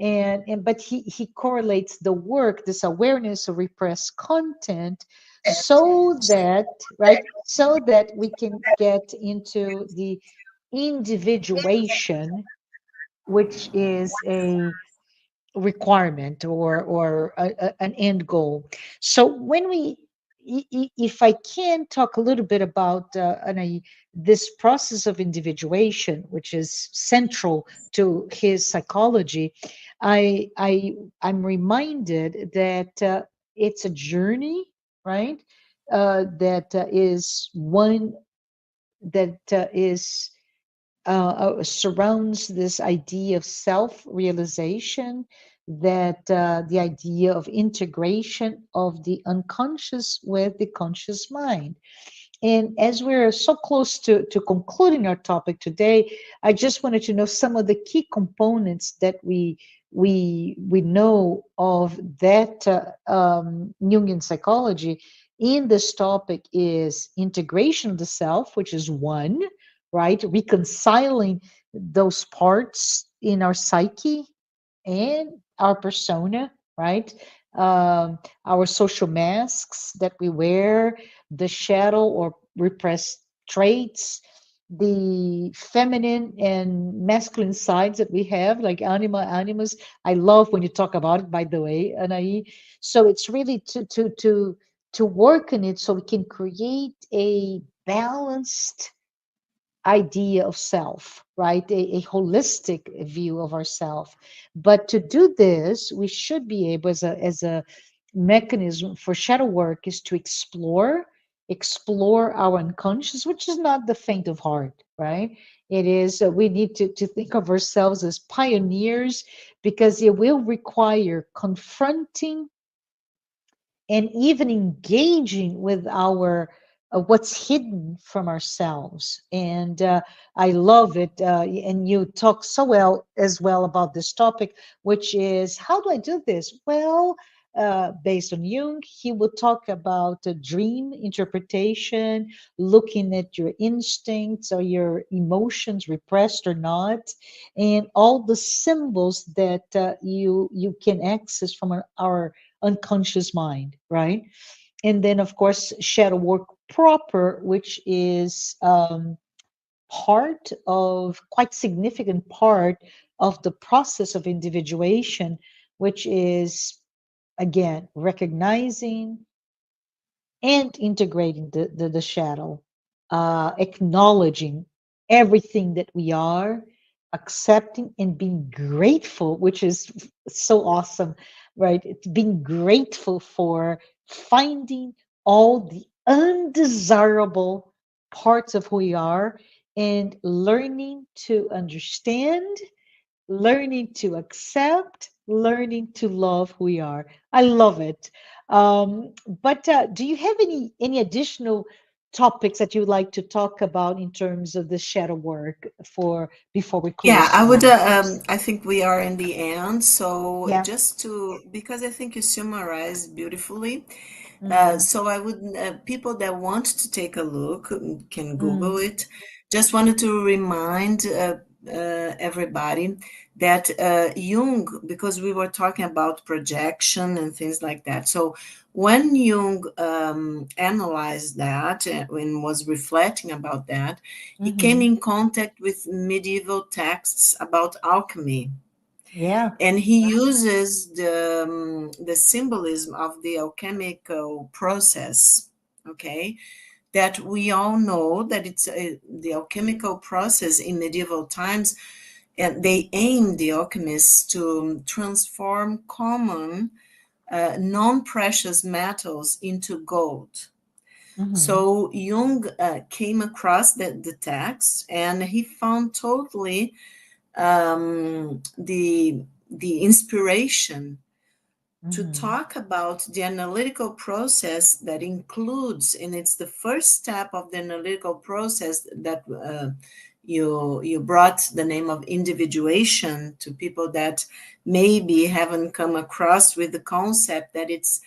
[SPEAKER 1] And but he correlates the work, this awareness of repressed content, so that right, so that we can get into the individuation, which is a requirement or an end goal. So when if I can talk a little bit about this process of individuation, which is central to his psychology, I'm reminded that it's a journey, right? That is one that is surrounds this idea of self realization, that the idea of integration of the unconscious with the conscious mind. And as we're so close to concluding our topic today, I just wanted to know some of the key components that we know of that Jungian psychology in this topic is integration of the self, which is one, right? Reconciling those parts in our psyche and our persona, right? Our social masks that we wear, the shadow or repressed traits, the feminine and masculine sides that we have, like animus. I love when you talk about it, by the way, Anahi. So it's really to work on it so we can create a balanced idea of self, right? A holistic view of ourself. But to do this, we should be able, as a mechanism for shadow work, is to explore our unconscious, which is not the faint of heart, right? It is, we need to think of ourselves as pioneers because it will require confronting and even engaging with our what's hidden from ourselves. And I love it, and you talk so well as well about this topic, which is how do I do this? Well, based on Jung, he would talk about dream interpretation, looking at your instincts or your emotions, repressed or not, and all the symbols that you can access from our unconscious mind, right? And then, of course, shadow work proper, which is part of quite significant part of the process of individuation, which is, again, recognizing and integrating the shadow, acknowledging everything that we are, accepting and being grateful, which is so awesome, right? It's being grateful for finding all the undesirable parts of who we are and learning to understand, learning to accept, learning to love who we are. I love it. But do you have any additional topics that you would like to talk about in terms of the shadow work for before we
[SPEAKER 2] Yeah,
[SPEAKER 1] close
[SPEAKER 2] I would.
[SPEAKER 1] tonight?
[SPEAKER 2] I think we are in the end. So
[SPEAKER 1] Yeah.
[SPEAKER 2] just to, because I think you summarized beautifully.
[SPEAKER 1] Mm-hmm.
[SPEAKER 2] So I would, people that want to take a look can Google
[SPEAKER 1] Mm-hmm.
[SPEAKER 2] it. Just wanted to remind everybody that Jung, because we were talking about projection and things like that. So when Jung analyzed that and was reflecting about that, he came
[SPEAKER 1] Mm-hmm.
[SPEAKER 2] in contact with medieval texts about alchemy,
[SPEAKER 1] Yeah.
[SPEAKER 2] and he uses the symbolism of the alchemical process. Okay, that we all know that it's the alchemical process in medieval times, and they aim the alchemists to transform common non-precious metals into gold.
[SPEAKER 1] Mm-hmm.
[SPEAKER 2] So Jung came across the text, and he found totally the inspiration to
[SPEAKER 1] Mm-hmm.
[SPEAKER 2] talk about the analytical process that includes, and it's the first step of the analytical process that you brought the name of individuation to people that maybe haven't come across with the concept that it's,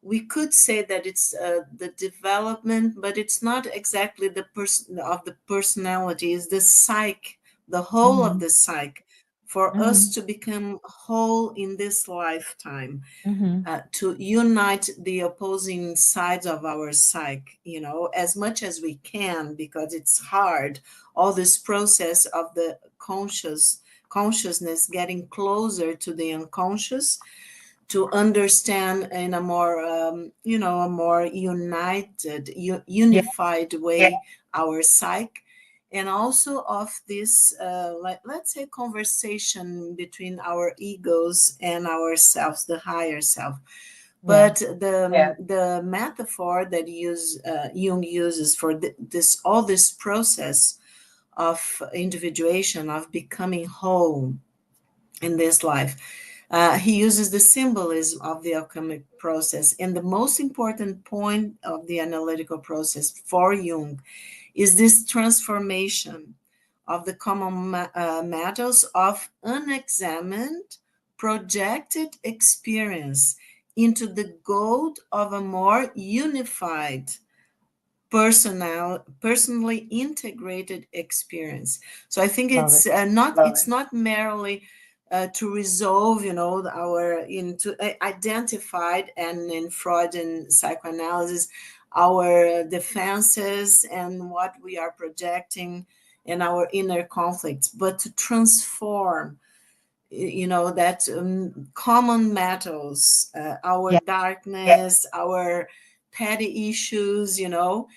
[SPEAKER 2] we could say that it's the development, but it's not exactly the person of the personality, is the psyche, the whole of
[SPEAKER 1] Mm-hmm.
[SPEAKER 2] the psyche, for us
[SPEAKER 1] Mm-hmm.
[SPEAKER 2] to become whole in this lifetime,
[SPEAKER 1] Mm-hmm.
[SPEAKER 2] to unite the opposing sides of our psyche, as much as we can, because it's hard. All this process of the consciousness getting closer to the unconscious, to understand in a more a more united
[SPEAKER 1] Yeah.
[SPEAKER 2] unified way our psyche, and also of this let's say conversation between our egos and ourselves, the higher self.
[SPEAKER 1] Yeah.
[SPEAKER 2] But the metaphor that Jung uses for this all this process of individuation, of becoming whole in this life, he uses the symbolism of the alchemic process. And the most important point of the analytical process for Jung is this transformation of the common metals of unexamined, projected experience into the gold of a more unified, personally integrated experience. So I think
[SPEAKER 1] Love
[SPEAKER 2] it's
[SPEAKER 1] it.
[SPEAKER 2] it's not merely to resolve, our into identified, and in Freud and psychoanalysis, our defenses and what we are projecting and our inner conflicts, but to transform, that common metals, our
[SPEAKER 1] Yeah.
[SPEAKER 2] darkness, our petty issues, into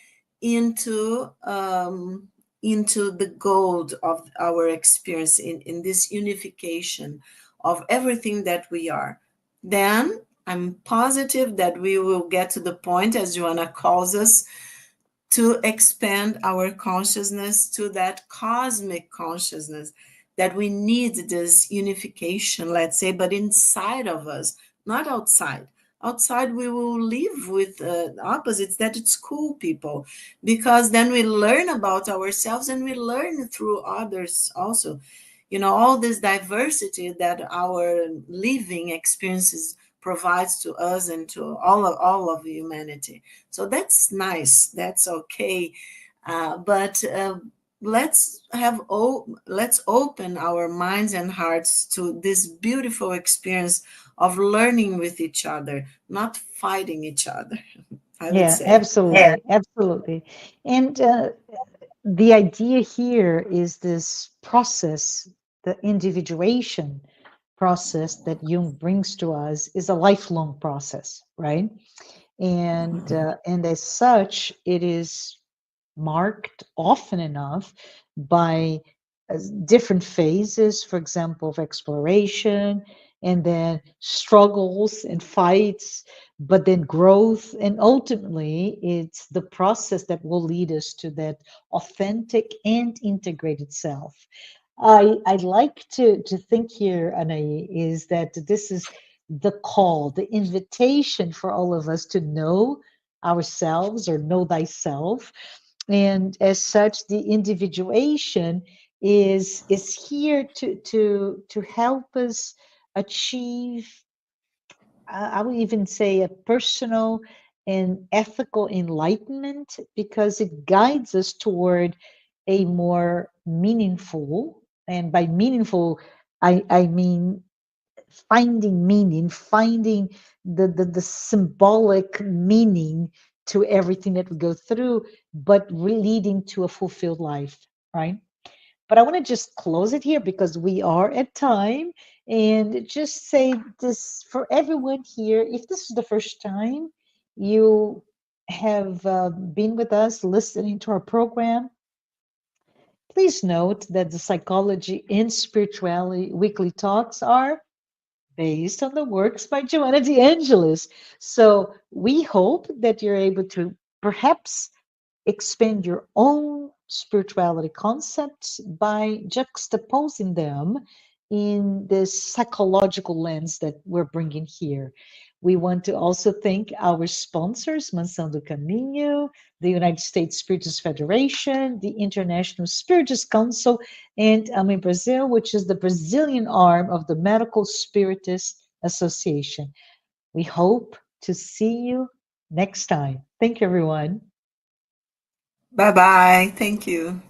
[SPEAKER 2] the gold of our experience, in this unification of everything that we are. Then I'm positive that we will get to the point, as Joanna calls us, to expand our consciousness to that cosmic consciousness, that we need this unification, let's say, but inside of us, not outside. Outside, we will live with opposites, that it's cool, people, because then we learn about ourselves and we learn through others also. All this diversity that our living experiences provides to us and to all of humanity. So that's nice. That's okay. But let's open our minds and hearts to this beautiful experience of learning with each other, not fighting each other, I would
[SPEAKER 1] Yeah,
[SPEAKER 2] say.
[SPEAKER 1] absolutely. Absolutely. And the idea here is this process. the individuation process that Jung brings to us is a lifelong process, right? And as such, it is marked often enough by different phases, for example, of exploration, and then struggles and fights, but then growth. And ultimately, it's the process that will lead us to that authentic and integrated self. I'd like to think here, Anahy, is that this is the call, the invitation for all of us to know ourselves or know thyself. And as such, the individuation is here to help us achieve, I would even say, a personal and ethical enlightenment, because it guides us toward a more meaningful, and by meaningful, I mean finding meaning, finding the symbolic meaning to everything that we go through, but leading to a fulfilled life, right? But I want to just close it here because we are at time, and just say this for everyone here. If this is the first time you have been with us listening to our program, please note that the Psychology and Spirituality weekly talks are based on the works by Joanna de Angelis. So we hope that you're able to perhaps expand your own spirituality concepts by juxtaposing them in this psychological lens that we're bringing here. We want to also thank our sponsors, Mansão do Caminho, the United States Spiritist Federation, the International Spiritist Council, and in Brazil, which is the Brazilian arm of the Medical Spiritist Association. We hope to see you next time. Thank you, everyone.
[SPEAKER 2] Bye bye. Thank you.